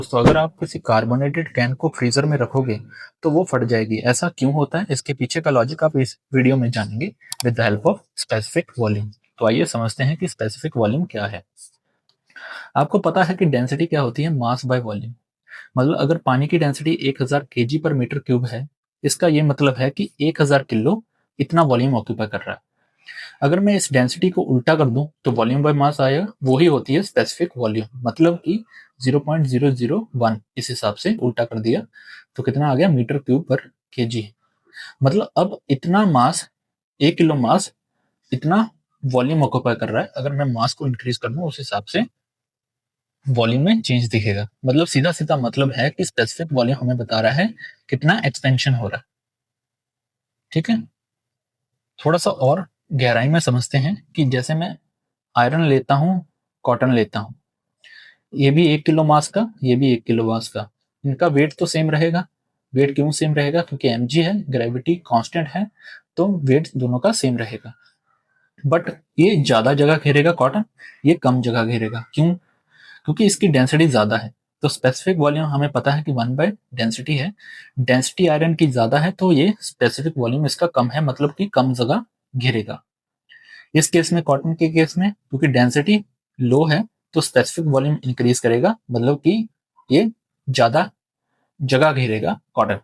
दोस्तों अगर आप किसी कार्बोनेटेड कैन को फ्रीजर में रखोगे तो वो फट जाएगी। ऐसा क्यों होता है, इसके पीछे का लॉजिक आप इस वीडियो में जानेंगे with the help of specific volume. तो आइए समझते हैं कि स्पेसिफिक वॉल्यूम क्या है। आपको पता है कि डेंसिटी क्या होती है? Mass by volume. मतलब अगर पानी की डेंसिटी 1000 केजी पर मीटर क्यूब है, इसका ये मतलब है कि 1000 किलो इतना वॉल्यूम ऑक्यूपाई कर रहा है। अगर मैं इस डेंसिटी को उल्टा कर दूं तो वॉल्यूम बाय मास आएगा, वही होती है स्पेसिफिक वॉल्यूम। मतलब कि 0.001 इस हिसाब से उल्टा कर दिया तो कितना आ गया? मीटर क्यूब पर केजी। मतलब अब इतना मास, 1 किलो मास इतना वॉल्यूम ऑक्यूपाई कर रहा है। अगर मैं मास को इंक्रीज कर दूं उस हिसाब से वॉल्यूम में चेंज दिखेगा। मतलब सीधा सीधा मतलब है कि स्पेसिफिक वॉल्यूम हमें बता रहा है कितना एक्सपेंशन हो रहा है। ठीक है, थोड़ा सा और गहराई में समझते हैं कि जैसे मैं आयरन लेता हूँ, कॉटन लेता हूँ, ये भी 1 किलो मास का, ये भी 1 किलो मास का, इनका वेट तो सेम रहेगा। वेट क्यों सेम रहेगा? क्योंकि mg है, ग्रेविटी कांस्टेंट है, तो वेट दोनों का सेम रहेगा। बट ये ज्यादा जगह घेरेगा कॉटन, ये कम जगह घेरेगा। क्यों? क्योंकि इसकी डेंसिटी ज्यादा है। तो स्पेसिफिक वॉल्यूम हमें पता है कि 1/डेंसिटी है। डेंसिटी आयरन की ज्यादा है तो ये स्पेसिफिक वॉल्यूम इसका कम है, मतलब कि कम जगह घेरेगा। इस केस में, कॉटन के केस में, क्योंकि डेंसिटी लो है तो स्पेसिफिक वॉल्यूम इंक्रीज करेगा, मतलब कि ये ज्यादा जगह घेरेगा कॉटन।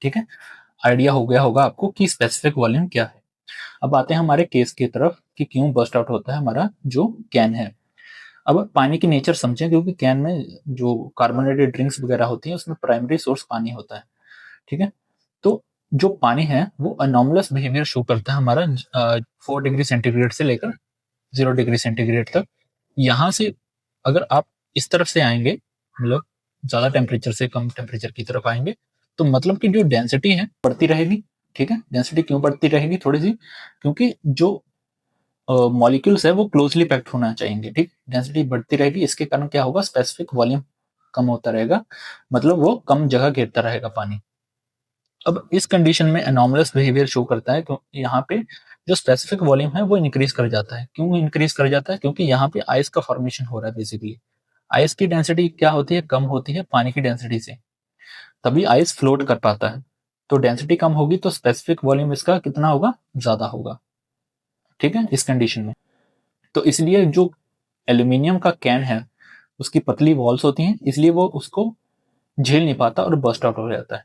ठीक है, आइडिया हो गया होगा आपको कि स्पेसिफिक वॉल्यूम क्या है। अब आते हैं हमारे केस की तरफ कि क्यों बर्स्ट आउट होता है हमारा जो कैन है। अब पानी की नेचर समझें, क्योंकि कैन में जो कार्बोनेटेड ड्रिंक्स वगैरह होती हैं उसमें प्राइमरी सोर्स पानी होता है। ठीक है, तो जो पानी है वो अनॉमलस बिहेवियर शो करता है हमारा 4 डिग्री सेंटीग्रेड से लेकर 0 डिग्री सेंटीग्रेड तक। यहाँ से अगर आप इस तरफ से आएंगे, मतलब ज्यादा टेम्परेचर से कम टेम्परेचर की तरफ आएंगे, तो मतलब कि जो डेंसिटी है बढ़ती रहेगी। ठीक है, डेंसिटी क्यों बढ़ती रहेगी? थोड़ी सी, क्योंकि जो मॉलिक्यूल्स है वो क्लोजली पैक्ड होना चाहिए। ठीक, डेंसिटी बढ़ती रहेगी, इसके कारण क्या होगा? स्पेसिफिक वॉल्यूम कम होता रहेगा, मतलब वो कम जगह घेरता रहेगा पानी। अब इस कंडीशन में एनॉमलस बिहेवियर शो करता है, तो यहाँ पे जो स्पेसिफिक वॉल्यूम है वो इंक्रीज कर जाता है। क्यों इंक्रीज कर जाता है? क्योंकि यहाँ पे आइस का फॉर्मेशन हो रहा है। बेसिकली आइस की डेंसिटी क्या होती है? कम होती है पानी की डेंसिटी से, तभी आइस फ्लोट कर पाता है। तो डेंसिटी कम होगी तो स्पेसिफिक वॉल्यूम इसका कितना होगा? ज्यादा होगा। ठीक है, इस कंडीशन में तो इसलिए जो एल्यूमिनियम का कैन है उसकी पतली वॉल्स होती हैं, इसलिए वो उसको झेल नहीं पाता और बर्स्ट आउट हो जाता है।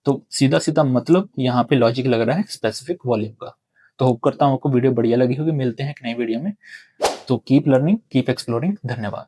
तो सीधा सीधा मतलब यहाँ पे लॉजिक लग रहा है स्पेसिफिक वॉल्यूम का। तो होप करता हूँ आपको वीडियो बढ़िया लगी होगी। मिलते हैं एक नई वीडियो में। तो कीप लर्निंग, कीप एक्सप्लोरिंग। धन्यवाद।